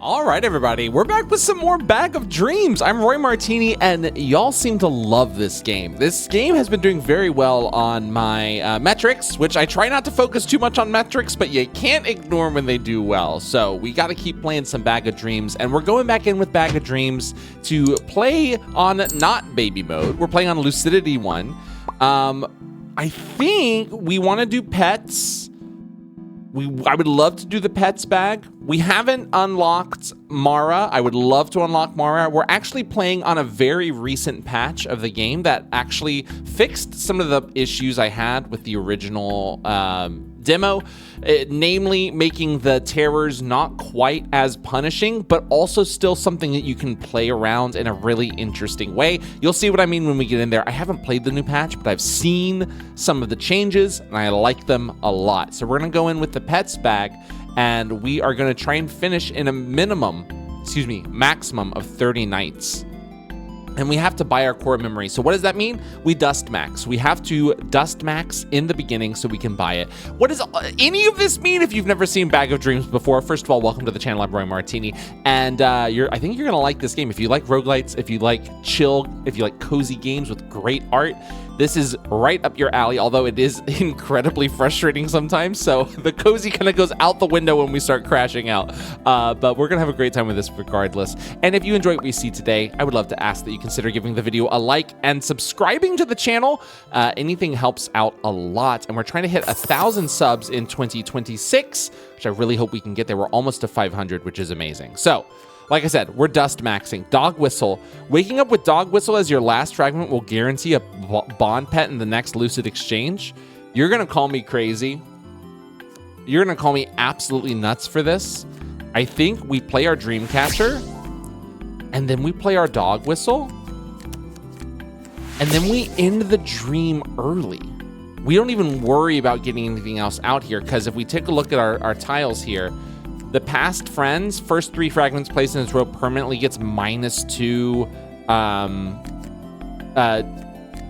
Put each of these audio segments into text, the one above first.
All right, everybody, we're back with some more Bag of Dreams. I'm Roy Martini, and y'all seem to love this game. This game has been doing very well on my metrics, which I try not to focus too much on metrics, but you can't ignore when they do well. So we got to keep playing some Bag of Dreams, and we're going back in with Bag of Dreams to play on not baby mode. We're playing on Lucidity 1. I think we want to do pets. I would love to do the pets bag. We haven't unlocked Mara. I would love to unlock Mara. We're actually playing on a very recent patch of the game that actually fixed some of the issues I had with the original demo, namely making the terrors not quite as punishing, but also still something that you can play around in a really interesting way. You'll see what I mean when we get in there. I haven't played the new patch, but I've seen some of the changes and I like them a lot. So we're gonna go in with the pets bag and we are gonna try and finish in a maximum of 30 nights. And we have to buy our core memory. So what does that mean? We dust max. We have to dust max in the beginning so we can buy it. What does any of this mean if you've never seen Bag of Dreams before? First of all, welcome to the channel. I'm Roy Martini. And I think you're gonna like this game. If you like roguelites, if you like chill, if you like cozy games with great art, this is right up your alley, although it is incredibly frustrating sometimes. So the cozy kind of goes out the window when we start crashing out. But we're gonna have a great time with this regardless. And if you enjoy what we see today, I would love to ask that you consider giving the video a like and subscribing to the channel. Anything helps out a lot. And we're trying to hit 1,000 subs in 2026, which I really hope we can get there. We're almost to 500, which is amazing. So, like I said, we're dust maxing. Dog Whistle. Waking up with Dog Whistle as your last fragment will guarantee a bond pet in the next Lucid exchange. You're going to call me crazy. You're going to call me absolutely nuts for this. I think we play our Dreamcatcher, and then we play our Dog Whistle, and then we end the dream early. We don't even worry about getting anything else out here, because if we take a look at our tiles here, the past friends, first 3 fragments placed in this row permanently gets -2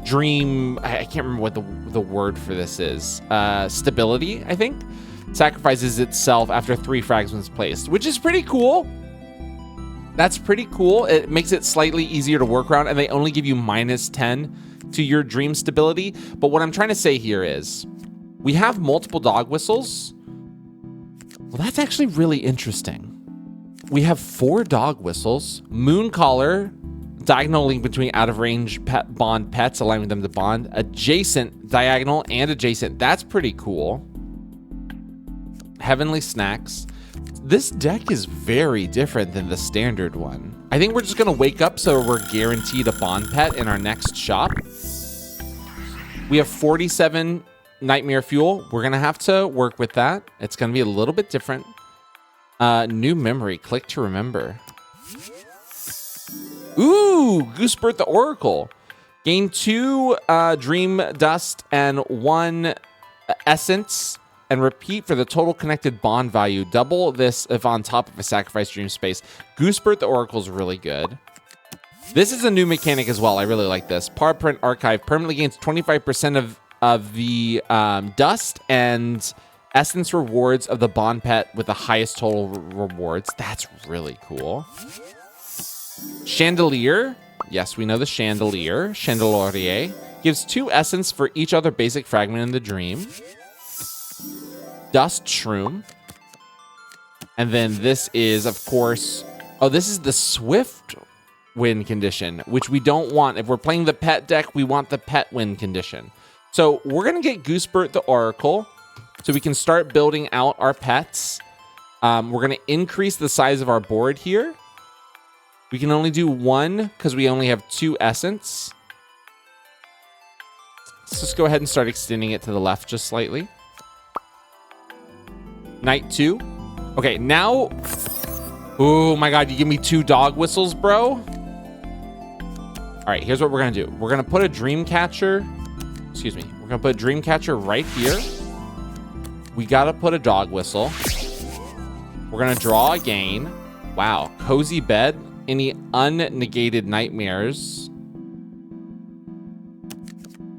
dream, I can't remember what the word for this is, stability, I think. Sacrifices itself after 3 fragments placed, which is pretty cool. That's pretty cool. It makes it slightly easier to work around, and they only give you -10 to your dream stability. But what I'm trying to say here is, we have multiple Dog Whistles. Well, that's actually really interesting. We have 4 Dog Whistles, Moon Collar, diagonal link between out of range bond pets, allowing them to bond, adjacent, diagonal, and adjacent. That's pretty cool. Heavenly Snacks. This deck is very different than the standard one. I think we're just gonna wake up so we're guaranteed a bond pet in our next shop. We have 47 Nightmare Fuel. We're gonna have to work with that. It's gonna be a little bit different. New memory, click to remember. Ooh, Goosebert the Oracle. Gain 2 Dream Dust and 1 Essence, and repeat for the total connected bond value. Double this if on top of a sacrifice dream space. Goosebert the Oracle is really good. This is a new mechanic as well. I really like this. Parprint Archive permanently gains 25% of the dust and essence rewards of the bond pet with the highest total rewards. That's really cool. Chandelier. Yes, we know the Chandelier. Chandelier gives 2 essence for each other basic fragment in the dream. Dust Shroom. And then this is, of course, oh, this is the Swift win condition, which we don't want. If we're playing the pet deck, we want the pet win condition. So we're going to get Goosebert the Oracle so we can start building out our pets. We're going to increase the size of our board here. We can only do 1 because we only have 2 essence. Let's just go ahead and start extending it to the left just slightly. Night 2. Okay, now... Oh my god, you give me 2 Dog Whistles, bro? Alright, here's what we're going to do. We're going to put a Dreamcatcher... Excuse me. We're going to put a Dreamcatcher right here. We got to put a Dog Whistle. We're going to draw again. Wow. Cozy Bed. Any unnegated nightmares.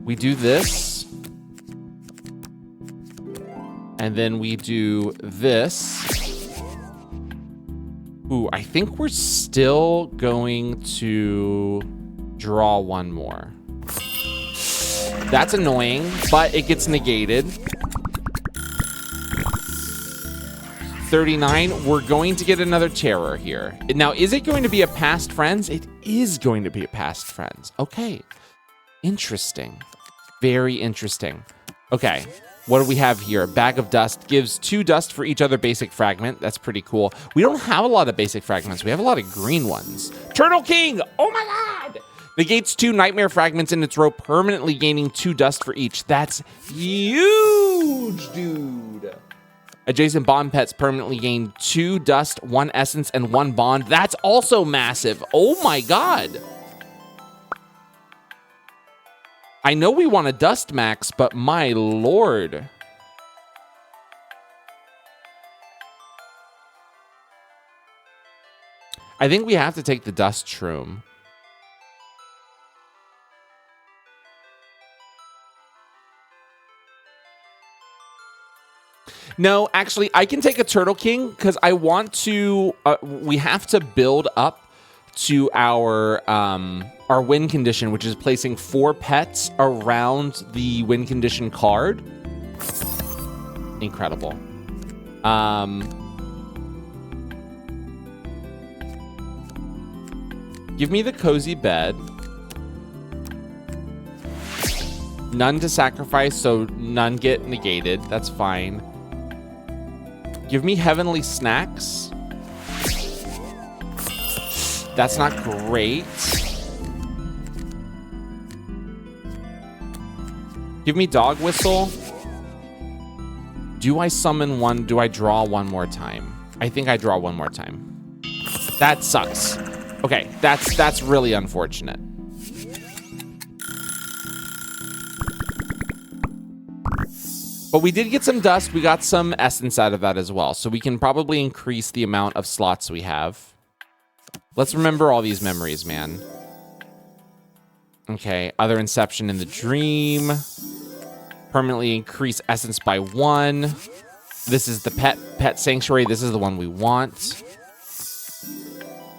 We do this. And then we do this. Ooh, I think we're still going to draw one more. That's annoying, but it gets negated. 39, we're going to get another terror here. Now, is it going to be a past friends? It is going to be a past friends. Okay. Interesting. Very interesting. Okay. What do we have here? Bag of dust gives 2 dust for each other basic fragment. That's pretty cool. We don't have a lot of basic fragments. We have a lot of green ones. Turtle King! Oh my god! Negates 2 nightmare fragments in its row, permanently gaining 2 dust for each. That's huge, dude. Adjacent bond pets permanently gain 2 dust, 1 essence, and 1 bond. That's also massive. Oh my god. I know we want a dust max, but my lord. I think we have to take the dust shroom. No, actually, I can take a Turtle King because I want to. We have to build up to our win condition, which is placing 4 pets around the win condition card. Incredible. Give me the cozy bed. None to sacrifice, so none get negated. That's fine. Give me heavenly snacks. That's not great. Give me dog whistle. Do I summon one? Do I draw one more time? I think I draw one more time. That sucks. Okay, that's really unfortunate. But we did get some dust. We got some essence out of that as well. So we can probably increase the amount of slots we have. Let's remember all these memories, man. Okay, other inception in the dream. Permanently increase essence by 1. This is the pet sanctuary. This is the one we want.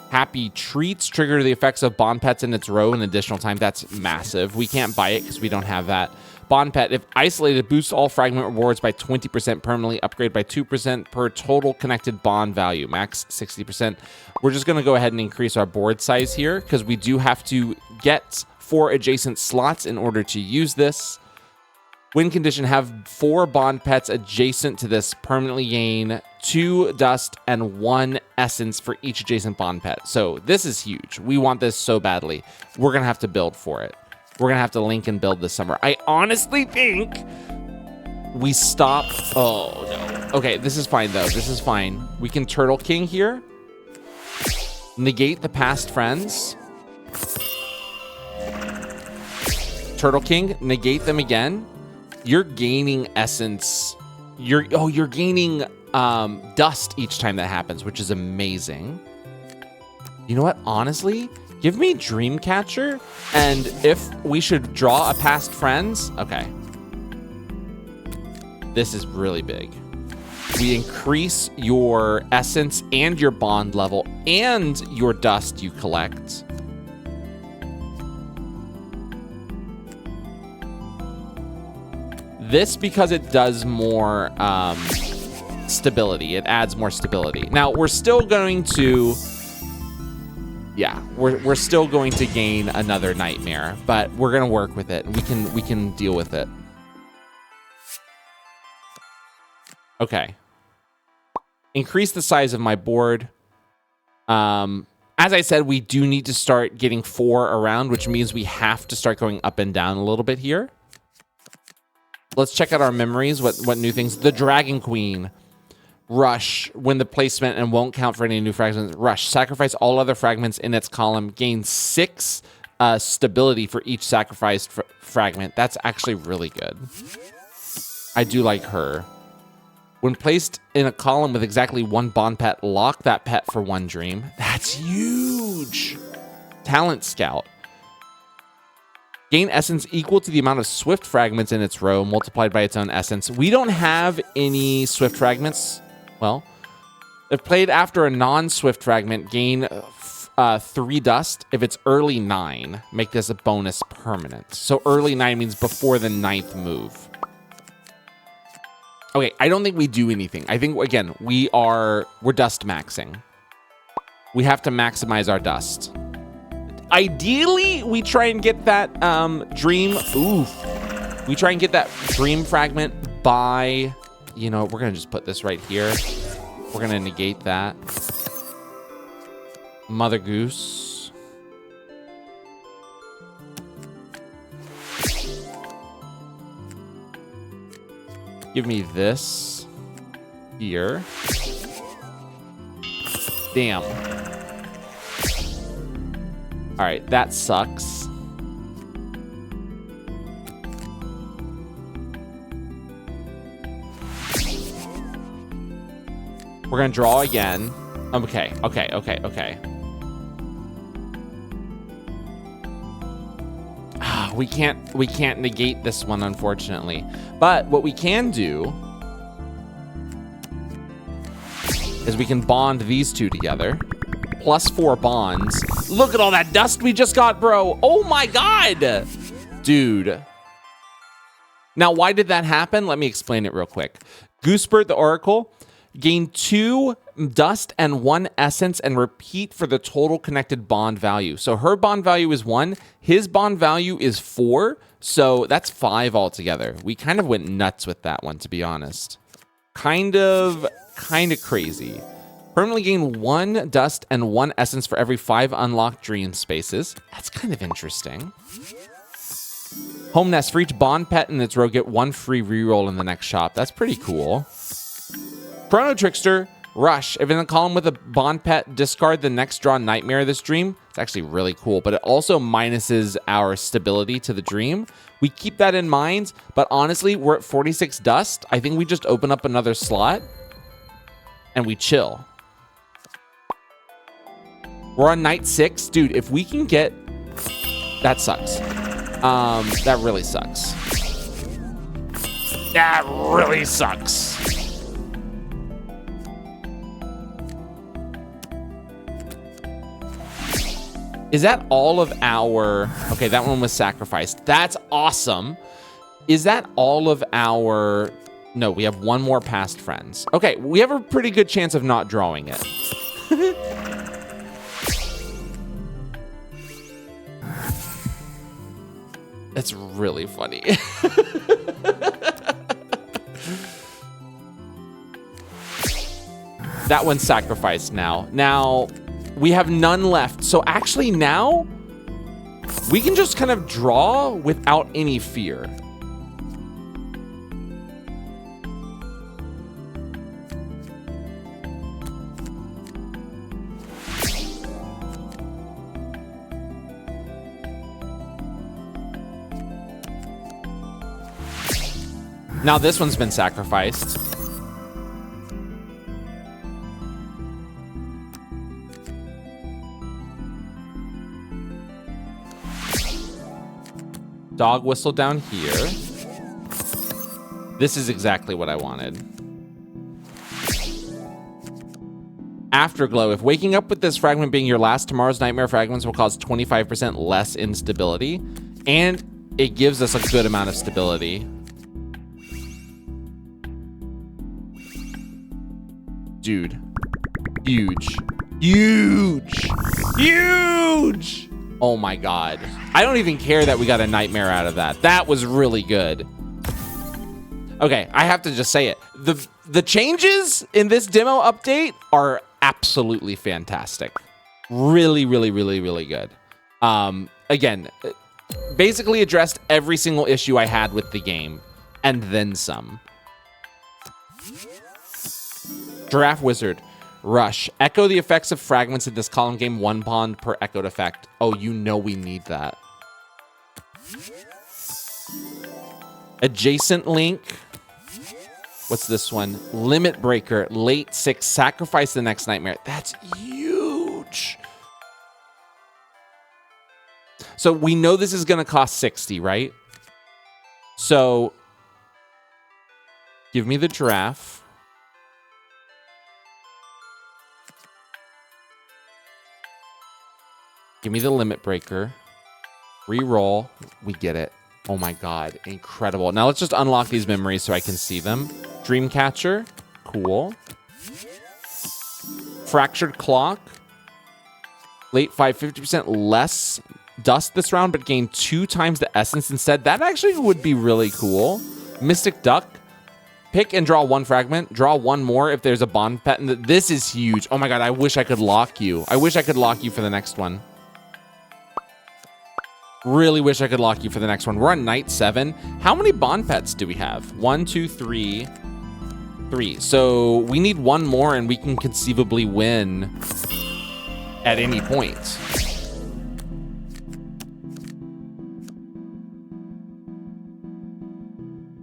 Happy treats trigger the effects of bond pets in its row an additional time. That's massive. We can't buy it because we don't have that. Bond pet, if isolated, boosts all fragment rewards by 20%, permanently upgrade by 2% per total connected bond value, max 60%. We're just going to go ahead and increase our board size here because we do have to get 4 adjacent slots in order to use this. Win condition, have 4 bond pets adjacent to this, permanently gain 2 dust and 1 essence for each adjacent bond pet. So this is huge. We want this so badly. We're going to have to build for it. We're going to have to link and build this summer. I honestly think we stop. Oh, no. Okay, this is fine, though. This is fine. We can Turtle King here. Negate the past friends. Turtle King, negate them again. You're gaining essence. You're gaining dust each time that happens, which is amazing. You know what? Honestly, give me Dreamcatcher, and if we should draw a past friends, okay. This is really big. We increase your essence and your bond level and your dust you collect. This because it does more stability. It adds more stability. Now, we're still going to... Yeah, we're still going to gain another nightmare, but we're going to work with it. We can deal with it. Okay. Increase the size of my board. As I said, we do need to start getting 4 around, which means we have to start going up and down a little bit here. Let's check out our memories. What new things? The Dragon Queen. Rush. Win the placement and won't count for any new fragments. Rush. Sacrifice all other fragments in its column. Gain 6 stability for each sacrificed fragment. That's actually really good. I do like her. When placed in a column with exactly 1 bond pet, lock that pet for 1 dream. That's huge. Talent Scout. Gain essence equal to the amount of swift fragments in its row multiplied by its own essence. We don't have any swift fragments. Well, If played after a non-swift fragment, gain 3 dust. If it's early 9, make this a bonus permanent. So early 9 means before the 9th move. Okay, I don't think we do anything. I think, again, we're dust maxing. We have to maximize our dust. Ideally, we try and get that dream. Oof. We try and get that dream fragment by, you know, we're going to just put this right here. We're going to negate that. Mother Goose. Give me this here. Damn. All right, that sucks. We're gonna draw again. Okay. We can't negate this one, unfortunately. But what we can do is we can bond these two together. +4 bonds. Look at all that dust we just got, bro. Oh my God. Dude. Now, why did that happen? Let me explain it real quick. Goosebird the Oracle, gain 2 dust and 1 essence and repeat for the total connected bond value. So her bond value is 1. His bond value is 4. So that's 5 altogether. We kind of went nuts with that one, to be honest. Kind of crazy. Permanently gain 1 dust and 1 essence for every 5 unlocked dream spaces. That's kind of interesting. Home Nest, for each bond pet in its row, get 1 free reroll in the next shop. That's pretty cool. Chrono Trickster, Rush. If in the column with a bond pet, discard the next draw nightmare of this dream. It's actually really cool, but it also minuses our stability to the dream. We keep that in mind, but honestly, we're at 46 dust. I think we just open up another slot and we chill. We're on night 6. Dude, if we can get... That sucks. That really sucks. That really sucks. Is that all of our... Okay, that one was sacrificed. That's awesome. Is that all of our... No, we have 1 more past friends. Okay, we have a pretty good chance of not drawing it. That's really funny. That one's sacrificed now. Now, we have none left. So actually now, we can just kind of draw without any fear. Now this one's been sacrificed. Dog whistle down here. This is exactly what I wanted. Afterglow. If waking up with this fragment being your last, tomorrow's nightmare fragments will cause 25% less instability. And it gives us a good amount of stability. Dude. Huge. Huge. Huge. Oh my God. I don't even care that we got a nightmare out of that. That was really good. Okay, I have to just say it. The changes in this demo update are absolutely fantastic. Really, really, really, really good. Again, basically addressed every single issue I had with the game, and then some. Giraffe Wizard. Rush. Echo the effects of fragments in this column, game 1 bond per echoed effect. Oh, you know we need that. Adjacent Link. What's this one? Limit Breaker. Late 6. Sacrifice the next nightmare. That's huge. So we know this is going to cost 60, right? So give me the giraffe. Give me the limit breaker. Reroll. We get it. Oh my god. Incredible. Now let's just unlock these memories so I can see them. Dreamcatcher. Cool. Fractured clock. Late 5, 50% less dust this round, but gain 2 times the essence instead. That actually would be really cool. Mystic duck. Pick and draw 1 fragment. Draw 1 more if there's a bond pet. This is huge. Oh my god, I wish I could lock you. I wish I could lock you for the next one. Really wish I could lock you for the next one. We're on night 7. How many bond pets do we have? 1, 2, 3. 3. So we need 1 more and we can conceivably win at any point.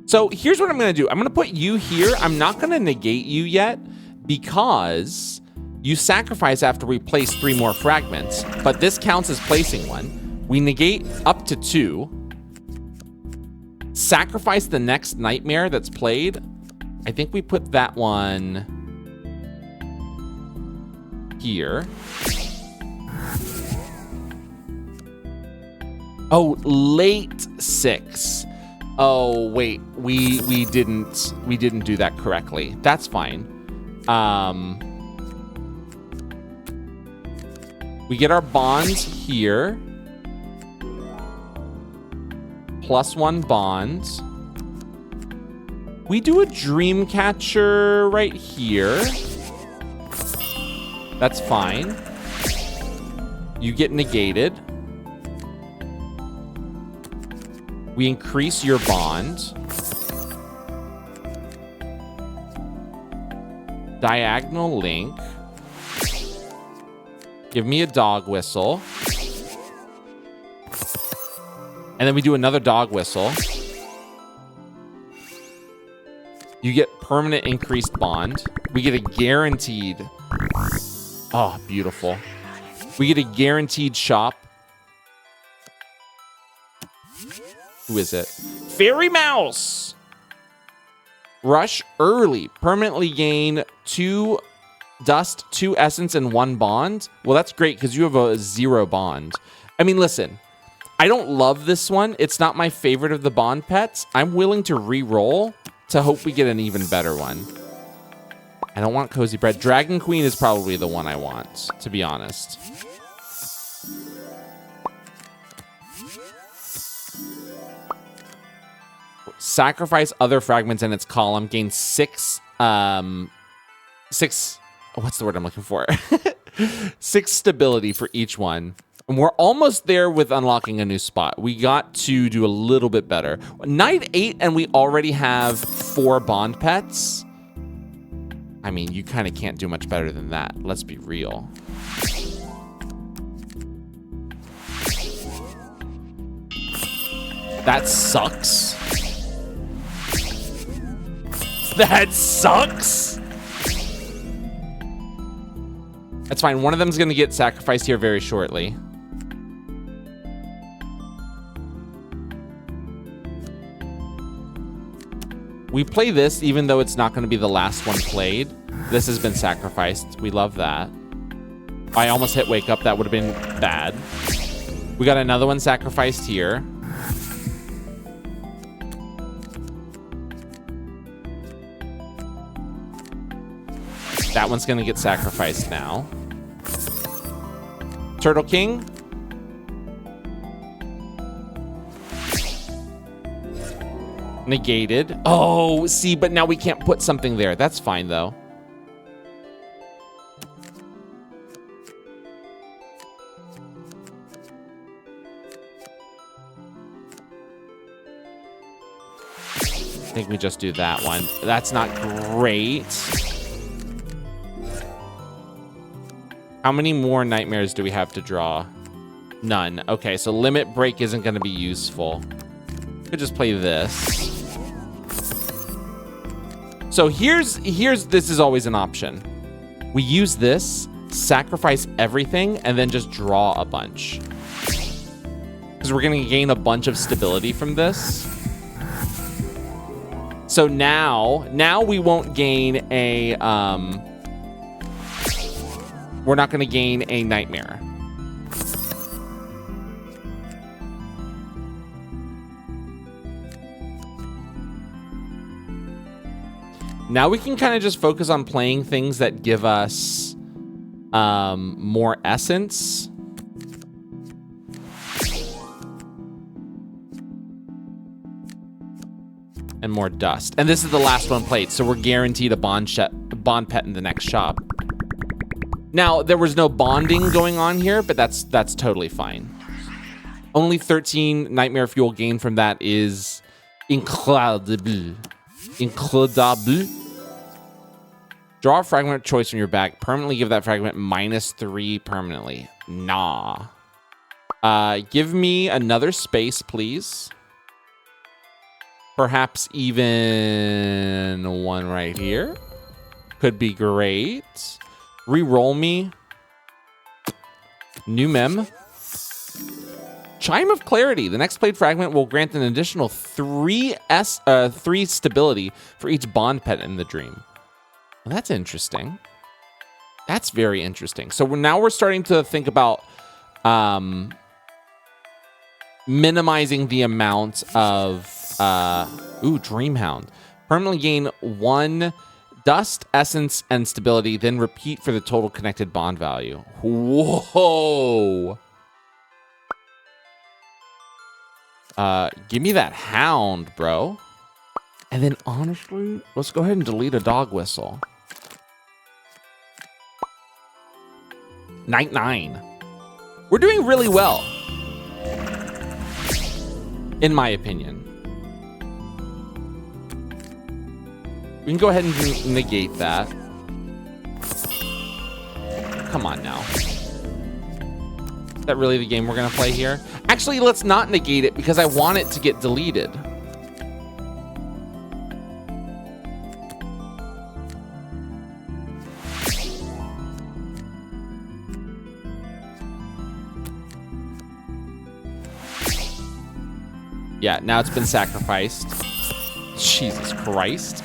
So here's what I'm going to do. I'm going to put you here. I'm not going to negate you yet because you sacrifice after we place 3 more fragments, but this counts as placing 1. We negate up to 2. Sacrifice the next nightmare that's played. I think we put that one here. Oh, late 6. Oh, wait. We didn't do that correctly. That's fine. We get our bonds here. +1 bond. We do a dream catcher right here. That's fine. You get negated. We increase your bond. Diagonal link. Give me a dog whistle. And then we do another dog whistle. You get permanent increased bond. We get a guaranteed. Oh, beautiful. We get a guaranteed shop. Who is it? Fairy Mouse! Rush early. Permanently gain 2 dust, 2 essence, and 1 bond. Well, that's great because you have a 0 bond. I mean, listen. I don't love this one. It's not my favorite of the bond pets. I'm willing to re-roll to hope we get an even better one. I don't want Cozy Bread. Dragon Queen is probably the one I want, to be honest. Sacrifice other fragments in its column. Gain 6, what's the word I'm looking for? 6 stability for each one. And we're almost there with unlocking a new spot. We got to do a little bit better. Night 8 and we already have 4 bond pets. I mean, you kind of can't do much better than that. Let's be real. That sucks. That sucks. That's fine. One of them is going to get sacrificed here very shortly. We play this even though it's not going to be the last one played. This has been sacrificed. We love that. I almost hit wake up. That would have been bad. We got another one sacrificed here. That one's going to get sacrificed now. Turtle King. Negated. Oh, see, but now we can't put something there. That's fine, though. I think we just do that one. That's not great. How many more nightmares do we have to draw? None. Okay, so limit break isn't going to be useful. Could just play this. So here's this is always an option. We use this, sacrifice everything, and then just draw a bunch. Because we're going to gain a bunch of stability from this. So now we won't gain a we're not going to gain a nightmare. Now we can kind of just focus on playing things that give us more essence. And more dust. And this is the last one played, so we're guaranteed a bond pet in the next shop. Now, there was no bonding going on here, but that's totally fine. Only 13 nightmare fuel gained from that is incredible. Incredible. Draw a fragment of choice from your bag. Permanently give that fragment -3 permanently. Nah. Give me another space, please. Perhaps even one right here. Could be great. Reroll me. New mem. Chime of Clarity. The next played fragment will grant an additional 3 stability for each bond pet in the dream. Well, that's interesting. That's very interesting. So now we're starting to think about minimizing the amount of Dreamhound. Permanently gain 1 dust, essence, and stability, then repeat for the total connected bond value. Whoa. Give me that hound, bro. And then honestly, let's go ahead and delete a dog whistle. Night 9. We're doing really well, in my opinion. We can go ahead and negate that. Come on now. Is that really the game we're going to play here? Actually, let's not negate it because I want it to get deleted. Yeah, now it's been sacrificed. Jesus Christ.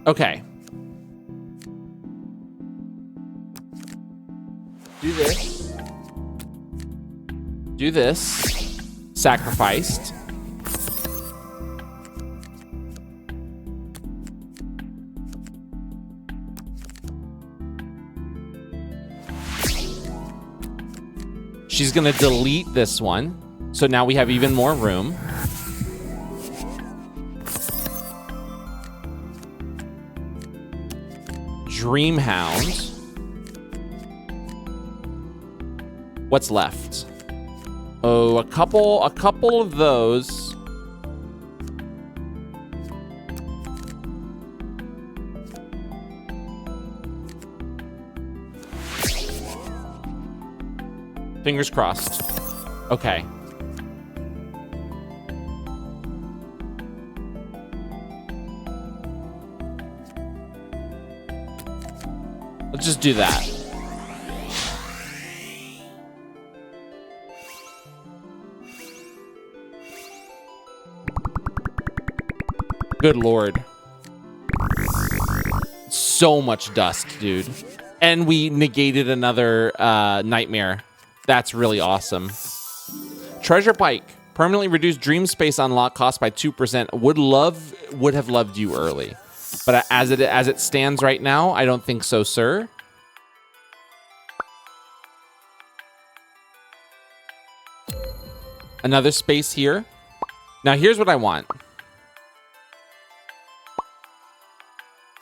Okay. Do this. Do this. Sacrificed. She's gonna delete this one. So now we have even more room. Dreamhound. What's left? Oh, a couple of those. Fingers crossed. Okay. Let's just do that. Good Lord. So much dust, dude. And we negated another nightmare. That's really awesome. Treasure Pike. Permanently reduced dream space unlock cost by 2%. Would have loved you early. But as it stands right now, I don't think so, sir. Another space here. Now here's what I want.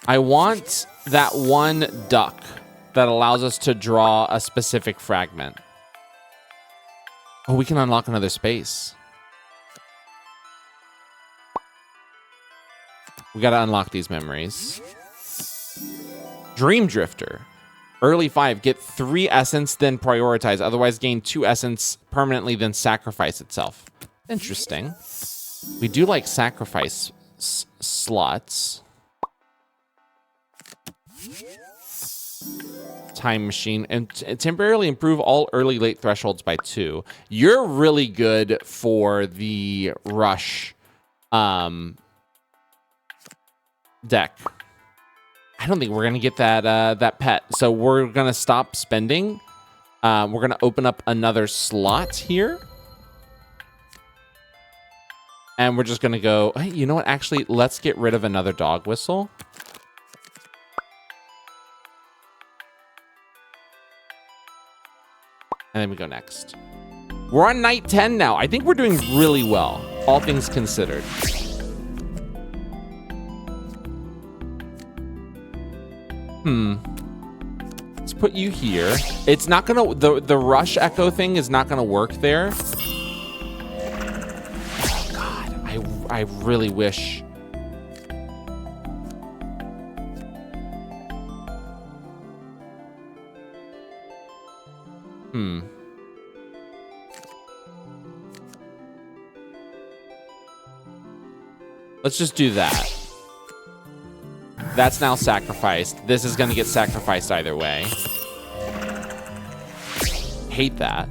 I want that one duck that allows us to draw a specific fragment. Oh, we can unlock another space. We gotta unlock these memories. Dream Drifter. Early 5, get 3 essence, then prioritize. Otherwise, gain 2 essence permanently, then sacrifice itself. Interesting. We do like sacrifice slots. Time machine. And temporarily improve all early late thresholds by 2. You're really good for the rush deck. I don't think we're gonna get that pet, so we're gonna stop spending. We're gonna open up another slot here. And we're just going to go, hey, you know what? Actually, let's get rid of another dog whistle. And then we go next. We're on night 10 now. I think we're doing really well, all things considered. Let's put you here. It's not gonna, the rush echo thing is not gonna work there. Oh God, I really wish. Let's just do that. That's now sacrificed. This is going to get sacrificed either way. Hate that.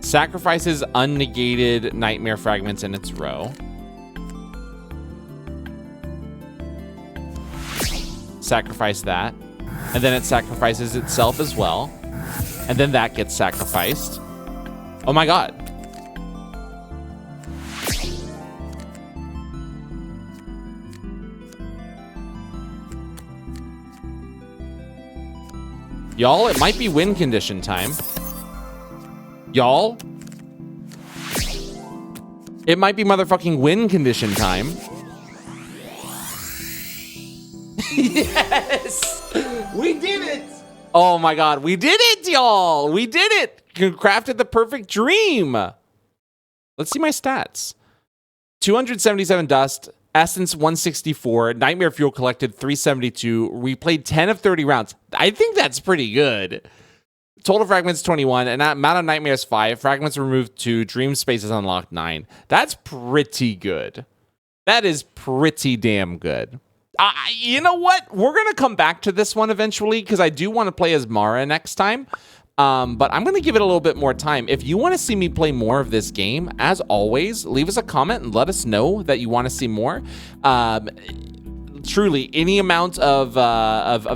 Sacrifices unnegated nightmare fragments in its row. Sacrifice that. And then it sacrifices itself as well. And then that gets sacrificed. Oh my God. Y'all, it might be win condition time. Y'all, it might be motherfucking win condition time. Yes! We did it! Oh my God, we did it, y'all! We did it! Crafted the perfect dream! Let's see my stats. 277 dust, essence 164, nightmare fuel collected 372, we played 10 of 30 rounds. I think that's pretty good. Total fragments 21, and amount of nightmares 5, fragments removed 2, dream spaces unlocked 9. That's pretty good. That is pretty damn good. You know what? We're going to come back to this one eventually because I do want to play as Mara next time. But I'm going to give it a little bit more time. If you want to see me play more of this game, as always, leave us a comment and let us know that you want to see more. Truly, any amount of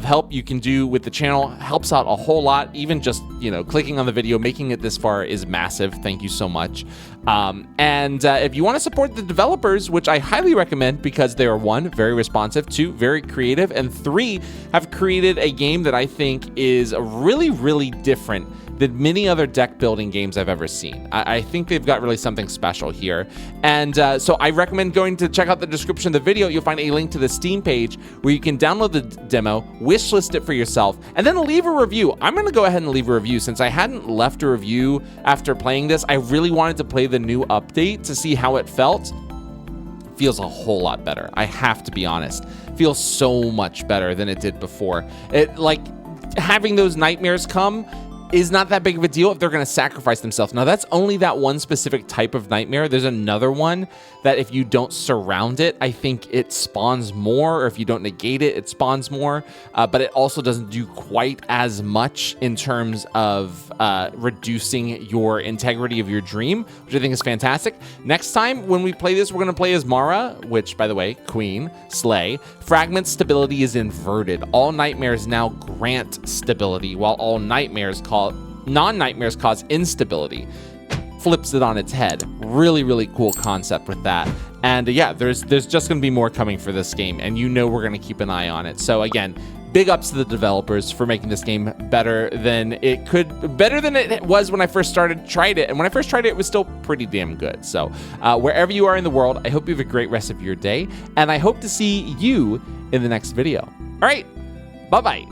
help you can do with the channel helps out a whole lot. Even just, you know, clicking on the video, making it this far is massive. Thank you so much. If you want to support the developers, which I highly recommend because they are 1, very responsive, 2, very creative, and 3, have created a game that I think is really, really different than many other deck building games I've ever seen. I think they've got really something special here. And so I recommend going to check out the description of the video. You'll find a link to the Steam page where you can download the demo, wishlist it for yourself, and then leave a review. I'm gonna go ahead and leave a review. Since I hadn't left a review after playing this, I really wanted to play the new update to see how it felt. Feels a whole lot better. I have to be honest. Feels so much better than it did before. It, like, having those nightmares come is not that big of a deal if they're going to sacrifice themselves. Now, that's only that one specific type of nightmare. There's another one that if you don't surround it, I think it spawns more, or if you don't negate it, it spawns more. But it also doesn't do quite as much in terms of reducing your integrity of your dream, which I think is fantastic. Next time when we play this, we're going to play as Mara, which, by the way, Queen, Slay. Fragment stability is inverted. All nightmares now grant stability, while all nightmares non-nightmares cause instability. Flips it on its head. Really, really cool concept with that. And yeah, there's just going to be more coming for this game, and you know we're going to keep an eye on it. So again, big ups to the developers for making this game better than it was when I first tried it. And when I first tried it, it was still pretty damn good. So wherever you are in the world, I hope you have a great rest of your day, and I hope to see you in the next video. All right, bye-bye.